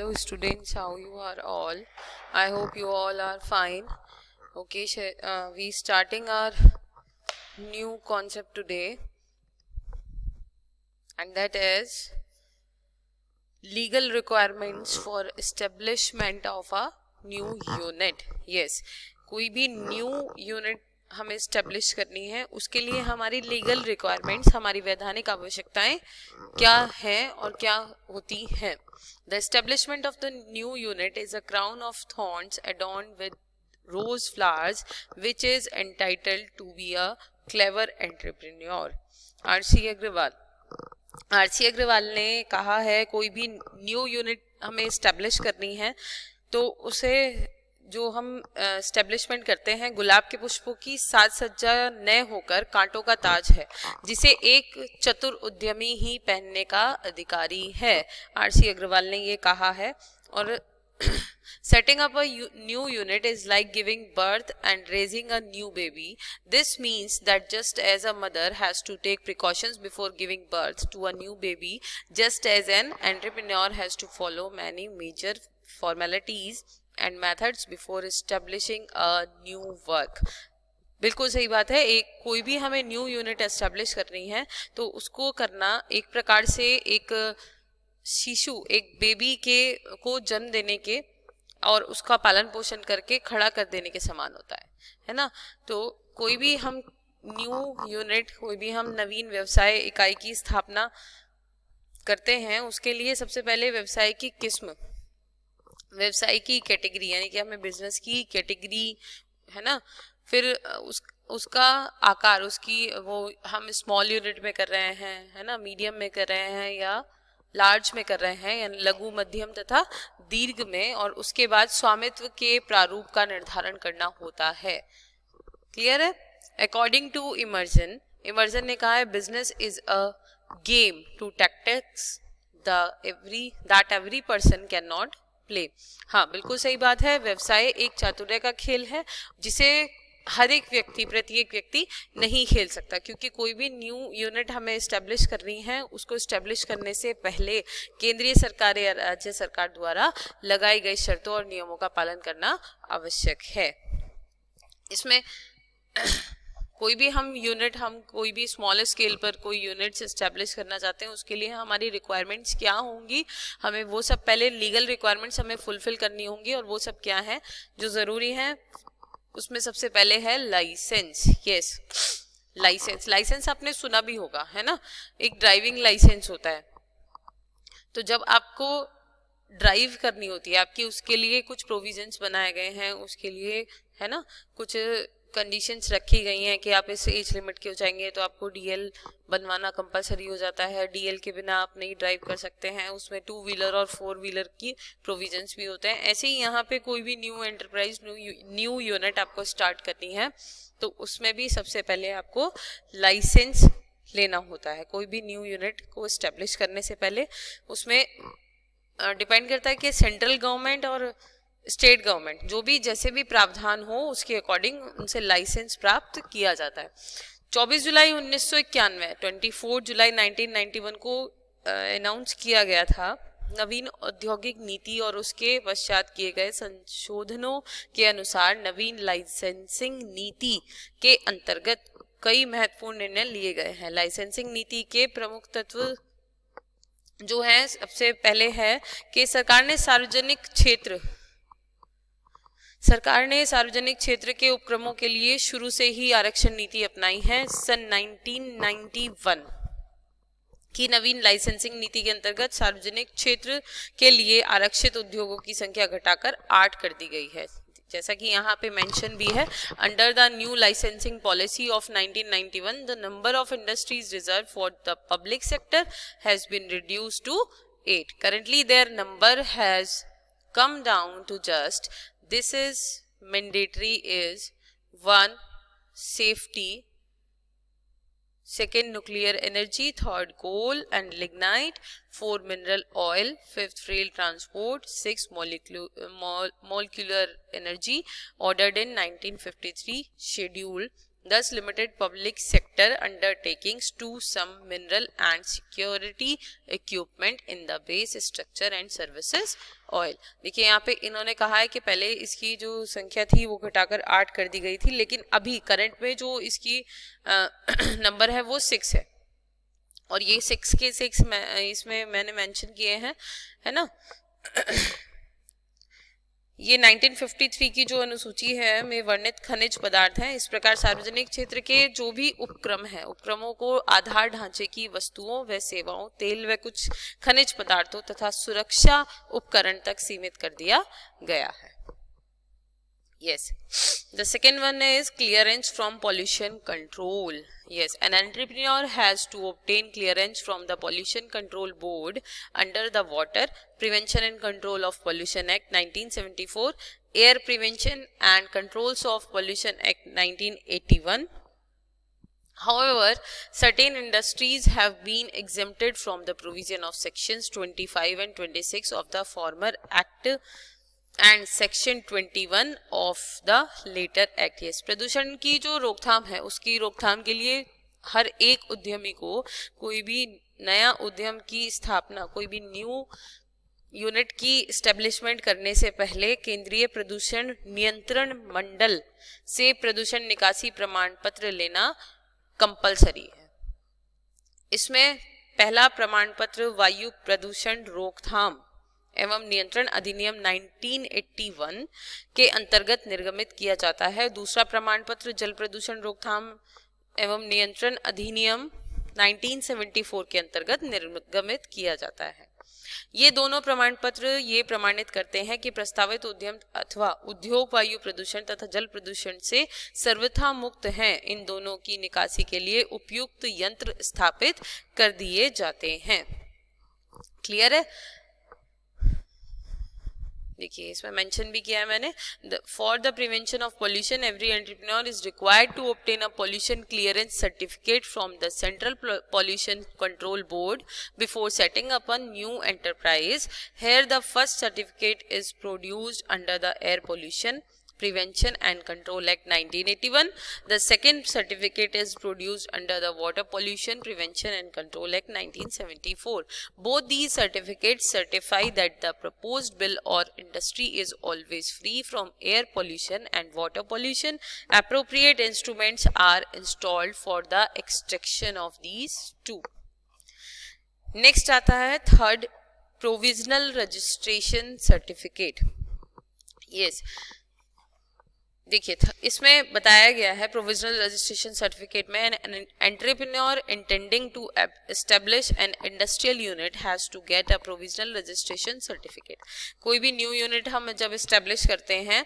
Hello students, how you are all? I hope you all are fine. Okay, we starting our new concept today, and that is legal requirements for establishment of a new unit. Yes, कोई भी new unit हमें establish करनी है, उसके लिए हमारी legal requirements, हमारी वैधानिक आवश्यकताएं क्या हैं और क्या होती हैं. The establishment of the new unit is a crown of thorns adorned with rose flowers, which is entitled to be a clever entrepreneur. RC Agarwal ने कहा है कोई भी न्यू यूनिट हमें इस्टेब्लिश करनी है तो उसे जो हम एस्टेब्लिशमेंट करते हैं गुलाब के पुष्पों की साज सज्जा न होकर कांटों का ताज है जिसे एक चतुर उद्यमी ही पहनने का अधिकारी है. आरसी अग्रवाल ने ये कहा है. और setting up a new unit is like giving birth and raising a new baby. This means that just as a mother has to take precautions before giving birth to a new baby, just as an entrepreneur has to follow many major formalities and methods before establishing a new work. बिल्कुल सही बात है. एक कोई भी हमें new unit establish करनी है तो उसको करना एक प्रकार से एक शिशु, एक बेबी के को जन्म देने के और उसका पालन पोषण करके खड़ा कर देने के समान होता है ना. तो कोई भी हम न्यू यूनिट, कोई भी हम नवीन व्यवसाय इकाई की स्थापना करते हैं उसके लिए सबसे पहले व्यवसाय की किस्म, व्यवसाय की कैटेगरी, यानी कि हमें बिजनेस की कैटेगरी है ना, फिर उसका आकार, उसकी वो हम स्मॉल यूनिट में कर रहे हैं है ना, मीडियम में कर रहे हैं या लार्ज में कर रहे हैं, यानी लघु, मध्यम तथा दीर्घ में, और उसके बाद स्वामित्व के प्रारूप का निर्धारण करना होता है. क्लियर है. अकॉर्डिंग टू इमर्जन ने कहा है business is a game to tactics that every person can not play. हाँ, बिल्कुल सही बात है. व्यवसाय एक चातुर्य का खेल है जिसे हर एक व्यक्ति, प्रत्येक व्यक्ति नहीं खेल सकता, क्योंकि कोई भी न्यू यूनिट हमें इस्टेब्लिश करनी है उसको इस्टेब्लिश करने से पहले केंद्रीय सरकार या राज्य सरकार द्वारा लगाई गई शर्तों और नियमों का पालन करना आवश्यक है. इसमें कोई भी हम यूनिट, हम कोई भी स्मॉल स्केल पर कोई यूनिट्स इस्टेब्लिश करना चाहते हैं उसके लिए हमारी रिक्वायरमेंट्स क्या होंगी, हमें वो सब पहले लीगल रिक्वायरमेंट्स हमें फुलफिल करनी होंगी. और वो सब क्या है जो ज़रूरी है, उसमें सबसे पहले है लाइसेंस. यस, लाइसेंस आपने सुना भी होगा है ना. एक ड्राइविंग लाइसेंस होता है. तो जब आपको ड्राइव करनी होती है आपकी, उसके लिए कुछ प्रोविजंस बनाए गए हैं, उसके लिए है ना कुछ कंडीशंस रखी गई हैं कि आप इस एज लिमिट के हो जाएंगे तो आपको डीएल बनवाना कंपलसरी हो जाता है. डीएल के बिना आप नहीं ड्राइव कर सकते हैं. उसमें 2 व्हीलर और 4 व्हीलर की प्रोविजंस भी होते हैं. ऐसे ही यहाँ पे कोई भी न्यू एंटरप्राइज, न्यू यूनिट आपको स्टार्ट करनी है तो उसमें भी सबसे पहले आपको लाइसेंस लेना होता है. कोई भी न्यू यूनिट को इस्टेब्लिश करने से पहले उसमें डिपेंड करता है कि सेंट्रल गवर्नमेंट और स्टेट गवर्नमेंट जो भी जैसे भी प्रावधान हो उसके अकॉर्डिंग उनसे लाइसेंस प्राप्त किया जाता है. 24 जुलाई 1991, 24 जुलाई 1991 को अनाउंस किया गया था नवीन औद्योगिक नीति, और उसके पश्चात किए गए संशोधनों के अनुसार नवीन लाइसेंसिंग नीति के अंतर्गत कई महत्वपूर्ण निर्णय लिए गए हैं. लाइसेंसिंग नीति के प्रमुख तत्व जो है, सबसे पहले है कि सरकार ने सार्वजनिक क्षेत्र के उपक्रमों के लिए शुरू से ही आरक्षण नीति अपनाई है. सन 1991 की नवीन लाइसेंसिंग नीति के अंतर्गत सार्वजनिक क्षेत्र के लिए आरक्षित उद्योगों की संख्या घटाकर 8 कर दी गई है. जैसा कि यहाँ पे मेंशन भी है, under the new licensing policy of 1991 the number of industries reserve for the public sector has been reduced to 8. Currently their number has come down to just, this is mandatory is 1 safety, 2nd nuclear energy, 3rd coal and lignite, 4 mineral oil, 5th rail transport, 6 molecular energy ordered in 1953 schedule thus limited public sector undertakings to some mineral and security equipment in the base structure and services oil. देखिए यहाँ पे इन्होंने कहा है कि पहले इसकी जो संख्या थी वो घटाकर 8 कर दी गई थी, लेकिन अभी करंट में जो इसकी नंबर है वो 6 है, और ये 6 के 6 इसमें मैंने मेंशन किए हैं, है ना। ये 1953 की जो अनुसूची है में वर्णित खनिज पदार्थ हैं। इस प्रकार सार्वजनिक क्षेत्र के जो भी उपक्रम हैं, उपक्रमों को आधार ढांचे की वस्तुओं व सेवाओं, तेल व कुछ खनिज पदार्थों तथा सुरक्षा उपकरण तक सीमित कर दिया गया है। Yes. The second one is clearance from pollution control. Yes, an entrepreneur has to obtain clearance from the Pollution Control Board under the Water Prevention and Control of Pollution Act 1974, Air Prevention and Controls of Pollution Act 1981. However, certain industries have been exempted from the provision of sections 25 and 26 of the former Act and section 21 of the latter act. Yes, प्रदूषण की जो रोकथाम है उसकी रोकथाम के लिए हर एक उद्यमी को कोई भी नया उद्यम की स्थापना, कोई भी न्यू यूनिट की एस्टेब्लिशमेंट करने से पहले केंद्रीय प्रदूषण नियंत्रण मंडल से प्रदूषण निकासी प्रमाण पत्र लेना कंपलसरी है। इसमें पहला प्रमाण पत्र वायु प्रदूषण रोकथाम एवं नियंत्रण अधिनियम 1981 के अंतर्गत निर्गमित किया जाता है। दूसरा प्रमाण पत्र जल प्रदूषण रोकथाम एवं नियंत्रण अधिनियम 1974 के अंतर्गत निर्गमित किया जाता है। ये दोनों प्रमाण पत्र ये प्रमाणित करते हैं कि प्रस्तावित उद्यम अथवा उद्योग वायु प्रदूषण तथा जल प्रदूषण से सर्वथा मुक्त हैं। इन दोनों की निकासी के लिए उपयुक्त यंत्र स्थापित कर दिए जाते हैं। क्लियर है? देखिए इसमें मेंशन भी किया है मैंने, for the prevention of pollution every entrepreneur is required to obtain a pollution clearance certificate from the central pollution control board before setting up a new enterprise. Here the first certificate is produced under the air pollution Prevention and Control Act 1981. The second certificate is produced under the Water Pollution Prevention and Control Act 1974. Both these certificates certify that the proposed bill or industry is always free from air pollution and water pollution. Appropriate instruments are installed for the extraction of these two. Next आता है third, provisional registration certificate. Yes. देखिए इसमें बताया गया है provisional registration certificate में an entrepreneur intending to establish an industrial unit has to get a provisional registration certificate. कोई भी न्यू यूनिट हम जब एस्टेब्लिश करते हैं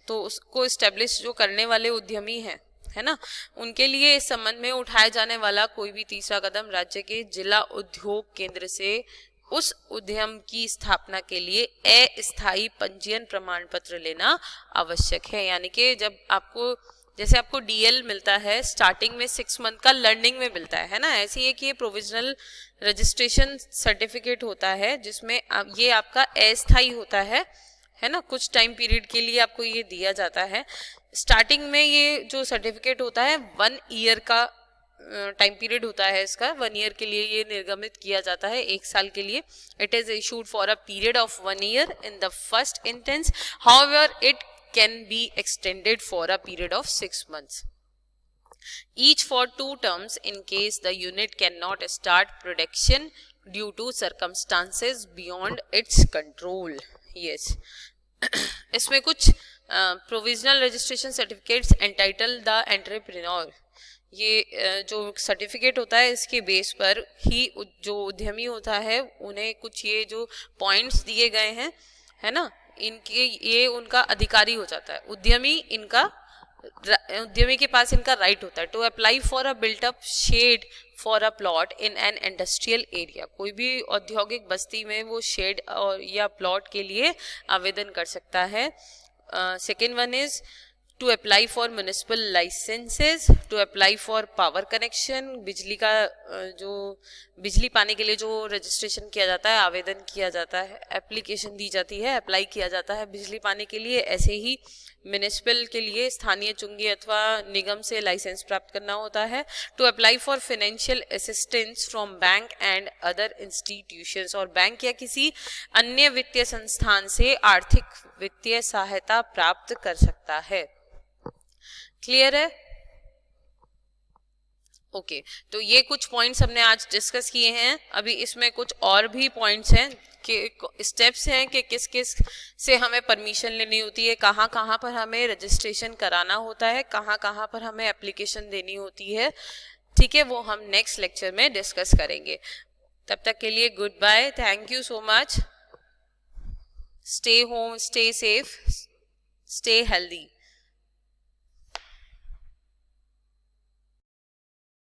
तो उसको एस्टेब्लिश जो करने वाले उद्यमी हैं, है ना, उनके लिए इस संबंध में उठाया जाने वाला कोई भी तीसरा कदम राज्य के जिला उद्योग केंद्र से उस उद्यम की स्थापना के लिए अस्थायी पंजीयन प्रमाण पत्र लेना आवश्यक है। यानी कि जब आपको, जैसे आपको डीएल मिलता है स्टार्टिंग में 6 मंथ का लर्निंग में मिलता है ना, ऐसे ही एक ये प्रोविजनल रजिस्ट्रेशन सर्टिफिकेट होता है जिसमें ये आपका अस्थायी होता है ना, कुछ टाइम पीरियड के लिए आपको ये दिया जाता है। स्टार्टिंग में ये जो सर्टिफिकेट होता है 1 ईयर का टाइम पीरियड होता है इसका, 1 ईयर के लिए ये निर्गमित किया जाता है, 1 साल के लिए। It is issued for a period of 1 year in the first instance, however it can be extended for a period of 6 months each for 2 terms in case the unit cannot start production due to circumstances beyond its control. Yes. इसमें कुछ provisional registration certificates entitle the entrepreneur, ये जो certificate होता है इसके base पर ही जो उद्यमी होता है उन्हें कुछ ये जो पॉइंट्स दिए गए हैं, है ना, इनके ये उनका अधिकारी हो जाता है। उद्यमी के पास इनका राइट होता है to apply for a built up shed for a plot in an industrial area. कोई भी औद्योगिक बस्ती में वो शेड और या प्लॉट के लिए आवेदन कर सकता है। Second one is to apply for municipal licences, to apply for power connection, बिजली का जो बिजली पाने के लिए जो रजिस्ट्रेशन किया जाता है, आवेदन किया जाता है, एप्लीकेशन दी जाती है, अप्लाई किया जाता है बिजली पाने के लिए, ऐसे ही म्यूनिसिपल के लिए स्थानीय चुंगी अथवा निगम से लाइसेंस प्राप्त करना होता है। To apply for financial assistance from bank and other institutions, और बैंक या किसी अन्य वित्तीय संस्थान से आर्थिक वित्तीय सहायता प्राप्त कर सकता है। क्लियर है? ओके, तो ये कुछ पॉइंट्स हमने आज डिस्कस किए हैं। अभी इसमें कुछ और भी पॉइंट्स हैं कि स्टेप्स हैं कि किस किस से हमें परमिशन लेनी होती है, कहाँ कहाँ पर हमें रजिस्ट्रेशन कराना होता है, कहाँ कहाँ पर हमें एप्लीकेशन देनी होती है। ठीक है, वो हम नेक्स्ट लेक्चर में डिस्कस करेंगे। तब तक के लिए goodbye, thank you so much, stay home, stay safe, stay healthy.